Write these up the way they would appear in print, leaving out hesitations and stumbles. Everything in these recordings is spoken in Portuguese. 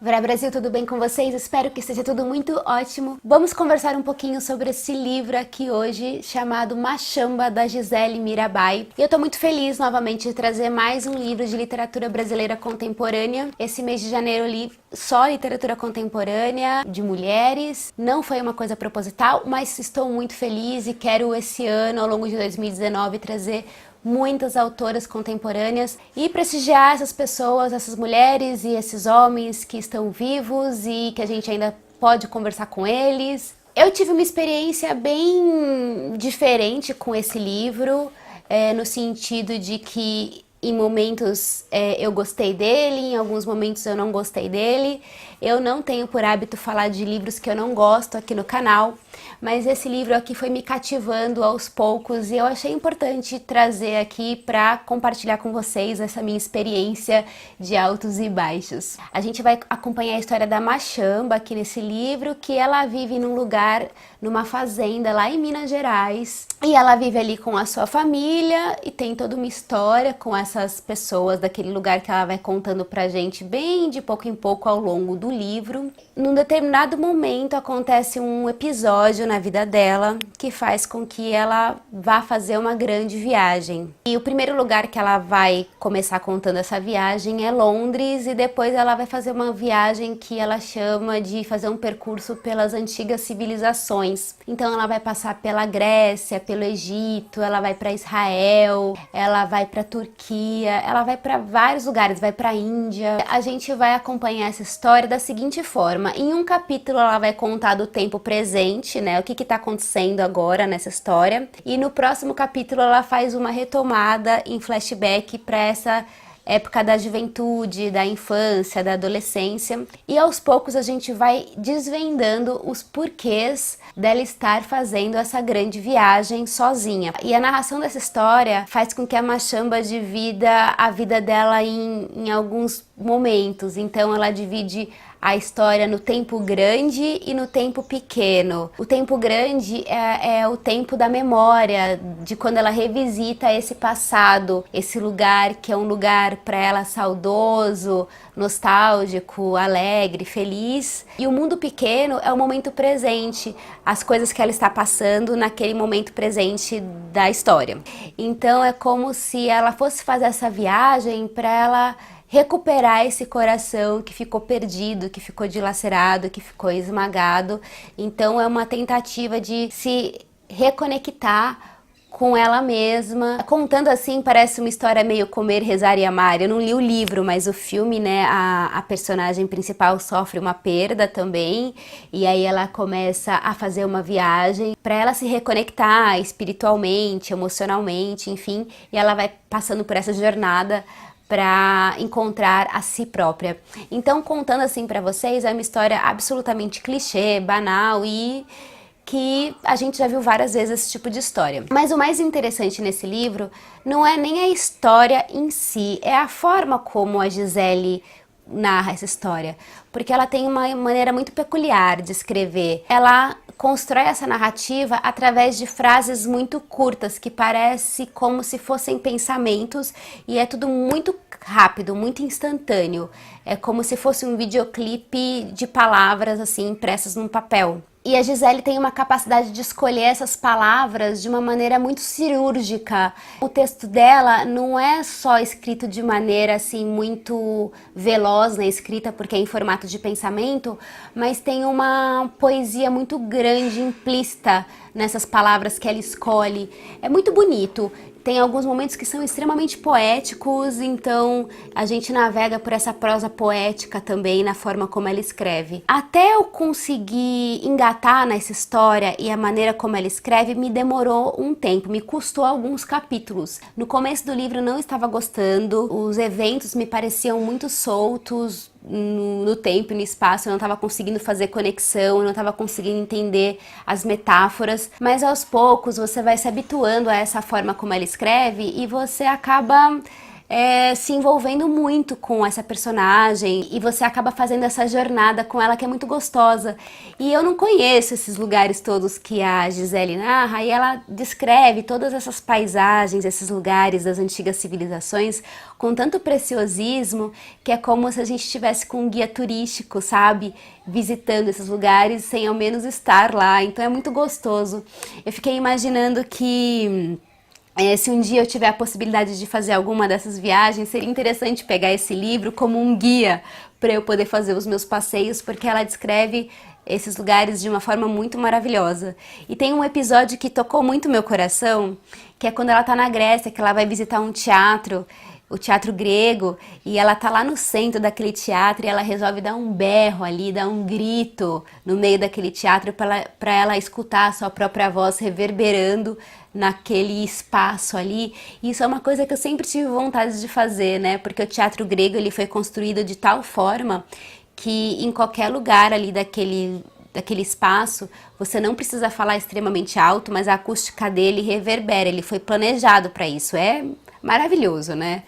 Vera Brasil, tudo bem com vocês? Espero que esteja tudo muito ótimo. Vamos conversar um pouquinho sobre esse livro aqui hoje, chamado Machamba, da Gisele Mirabai. E eu tô muito feliz novamente de trazer mais um livro de literatura brasileira contemporânea. Esse mês de janeiro eu li só literatura contemporânea, de mulheres. Não foi uma coisa proposital, mas estou muito feliz e quero esse ano, ao longo de 2019, trazer muitas autoras contemporâneas e prestigiar essas pessoas, essas mulheres e esses homens que estão vivos e que a gente ainda pode conversar com eles. Eu tive uma experiência bem diferente com esse livro, no sentido de que em momentos eu gostei dele, em alguns momentos eu não gostei dele. Eu não tenho por hábito falar de livros que eu não gosto aqui no canal, mas esse livro aqui foi me cativando aos poucos e eu achei importante trazer aqui para compartilhar com vocês essa minha experiência de altos e baixos. A gente vai acompanhar a história da Machamba aqui nesse livro, que ela vive num lugar, numa fazenda lá em Minas Gerais, e ela vive ali com a sua família e tem toda uma história com essas pessoas daquele lugar que ela vai contando pra gente bem de pouco em pouco ao longo do livro. Num determinado momento acontece um episódio na vida dela que faz com que ela vá fazer uma grande viagem. E o primeiro lugar que ela vai começar contando essa viagem é Londres, e depois ela vai fazer uma viagem que ela chama de fazer um percurso pelas antigas civilizações. Então ela vai passar pela Grécia, pelo Egito, ela vai para Israel, ela vai para Turquia, ela vai para vários lugares, vai para Índia. A gente vai acompanhar essa história da seguinte forma: em um capítulo ela vai contar do tempo presente, né, o que está acontecendo agora nessa história, e no próximo capítulo ela faz uma retomada em flashback para essa época da juventude, da infância, da adolescência, e aos poucos a gente vai desvendando os porquês dela estar fazendo essa grande viagem sozinha. E a narração dessa história faz com que a Machamba divida a vida dela em alguns momentos. Então ela divide a história no tempo grande e no tempo pequeno. O tempo grande é o tempo da memória, de quando ela revisita esse passado, esse lugar que é um lugar para ela saudoso, nostálgico, alegre, feliz. E o mundo pequeno é o momento presente, as coisas que ela está passando naquele momento presente da história. Então é como se ela fosse fazer essa viagem para ela recuperar esse coração que ficou perdido, que ficou dilacerado, que ficou esmagado. Então é uma tentativa de se reconectar com ela mesma. Contando assim, parece uma história meio Comer, Rezar e Amar. Eu não li o livro, mas o filme, né, a personagem principal sofre uma perda também, e aí ela começa a fazer uma viagem para ela se reconectar espiritualmente, emocionalmente, enfim, e ela vai passando por essa jornada para encontrar a si própria. Então, contando assim para vocês, é uma história absolutamente clichê, banal e que a gente já viu várias vezes esse tipo de história. Mas o mais interessante nesse livro não é nem a história em si, é a forma como a Gisele narra essa história, porque ela tem uma maneira muito peculiar de escrever. Ela constrói essa narrativa através de frases muito curtas, que parece como se fossem pensamentos, e é tudo muito rápido, muito instantâneo. É como se fosse um videoclipe de palavras assim impressas num papel. E a Gisele tem uma capacidade de escolher essas palavras de uma maneira muito cirúrgica. O texto dela não é só escrito de maneira assim muito veloz na escrita, porque é em formato de pensamento, mas tem uma poesia muito grande, implícita nessas palavras que ela escolhe. É muito bonito. Tem alguns momentos que são extremamente poéticos, então a gente navega por essa prosa poética também na forma como ela escreve. Até eu conseguir engatar nessa história e a maneira como ela escreve me demorou um tempo, me custou alguns capítulos. No começo do livro eu não estava gostando, os eventos me pareciam muito soltos no tempo e no espaço, eu não estava conseguindo fazer conexão, eu não estava conseguindo entender as metáforas, mas aos poucos você vai se habituando a essa forma como ela escreve e você acaba se envolvendo muito com essa personagem e você acaba fazendo essa jornada com ela que é muito gostosa. E eu não conheço esses lugares todos que a Gisele narra e ela descreve todas essas paisagens, esses lugares das antigas civilizações com tanto preciosismo que é como se a gente estivesse com um guia turístico, sabe? Visitando esses lugares sem ao menos estar lá. Então é muito gostoso. Eu fiquei imaginando que se um dia eu tiver a possibilidade de fazer alguma dessas viagens, seria interessante pegar esse livro como um guia para eu poder fazer os meus passeios, porque ela descreve esses lugares de uma forma muito maravilhosa. E tem um episódio que tocou muito meu coração, que é quando ela tá na Grécia, que ela vai visitar um teatro, o teatro grego, e ela tá lá no centro daquele teatro e ela resolve dar um berro ali, dar um grito no meio daquele teatro para ela escutar a sua própria voz reverberando naquele espaço ali. E isso é uma coisa que eu sempre tive vontade de fazer, né? Porque o teatro grego ele foi construído de tal forma que em qualquer lugar ali daquele espaço, você não precisa falar extremamente alto, mas a acústica dele reverbera, ele foi planejado para isso. É maravilhoso, né?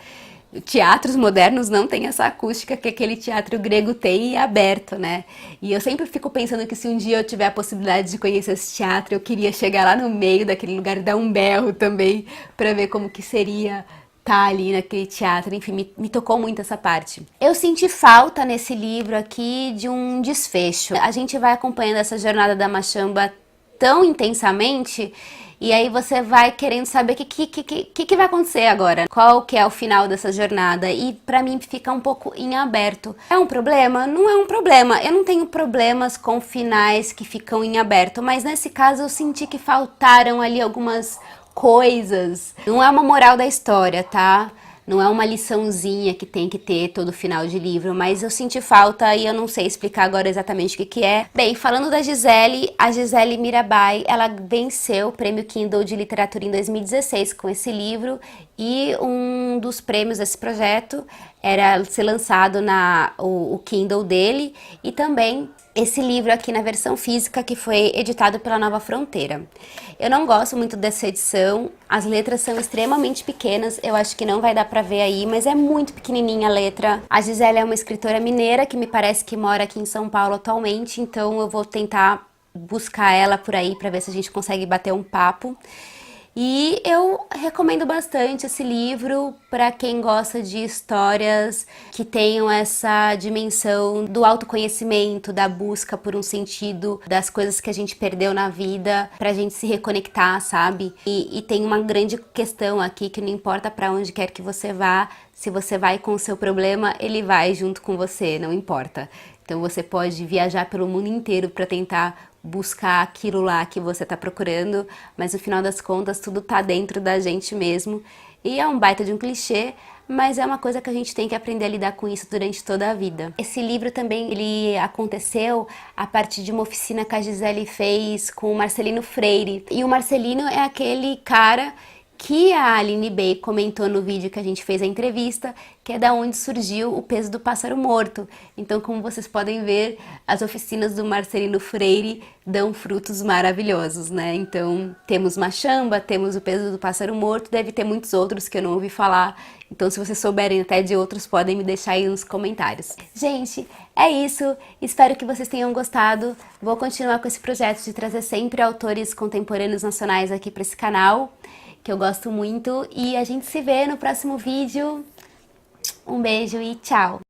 Teatros modernos não têm essa acústica que aquele teatro grego tem e é aberto, né? E eu sempre fico pensando que se um dia eu tiver a possibilidade de conhecer esse teatro, eu queria chegar lá no meio daquele lugar e dar um berro também para ver como que seria estar ali naquele teatro. Enfim, me tocou muito essa parte. Eu senti falta nesse livro aqui de um desfecho. A gente vai acompanhando essa jornada da Machamba tão intensamente e aí você vai querendo saber o que vai acontecer agora. Qual que é o final dessa jornada? E pra mim fica um pouco em aberto. É um problema? Não é um problema. Eu não tenho problemas com finais que ficam em aberto, mas nesse caso eu senti que faltaram ali algumas coisas. Não é uma moral da história, tá? Não é uma liçãozinha que tem que ter todo final de livro, mas eu senti falta e eu não sei explicar agora exatamente o que é. Bem, falando da Gisele, a Gisele Mirabai, ela venceu o Prêmio Kindle de Literatura em 2016 com esse livro e um dos prêmios desse projeto era ser lançado o Kindle dele e também esse livro aqui na versão física que foi editado pela Nova Fronteira. Eu não gosto muito dessa edição, as letras são extremamente pequenas, eu acho que não vai dar pra ver aí, mas é muito pequenininha a letra. A Gisele é uma escritora mineira que me parece que mora aqui em São Paulo atualmente, então eu vou tentar buscar ela por aí pra ver se a gente consegue bater um papo. E eu recomendo bastante esse livro para quem gosta de histórias que tenham essa dimensão do autoconhecimento, da busca por um sentido das coisas que a gente perdeu na vida, pra gente se reconectar, sabe? E tem uma grande questão aqui que não importa para onde quer que você vá, se você vai com o seu problema, ele vai junto com você, não importa. Então você pode viajar pelo mundo inteiro para tentar buscar aquilo lá que você tá procurando, mas no final das contas tudo tá dentro da gente mesmo. E é um baita de um clichê, mas é uma coisa que a gente tem que aprender a lidar com isso durante toda a vida. Esse livro também, ele aconteceu a partir de uma oficina que a Gisele fez com o Marcelino Freire. E o Marcelino é aquele cara que a Aline Bey comentou no vídeo que a gente fez a entrevista, que é da onde surgiu o peso do pássaro morto. Então, como vocês podem ver, as oficinas do Marcelino Freire dão frutos maravilhosos, né? Então, temos Machamba, temos o peso do pássaro morto, deve ter muitos outros que eu não ouvi falar. Então, se vocês souberem até de outros, podem me deixar aí nos comentários. Gente, é isso. Espero que vocês tenham gostado. Vou continuar com esse projeto de trazer sempre autores contemporâneos nacionais aqui para esse canal, que eu gosto muito, e a gente se vê no próximo vídeo. Um beijo e tchau!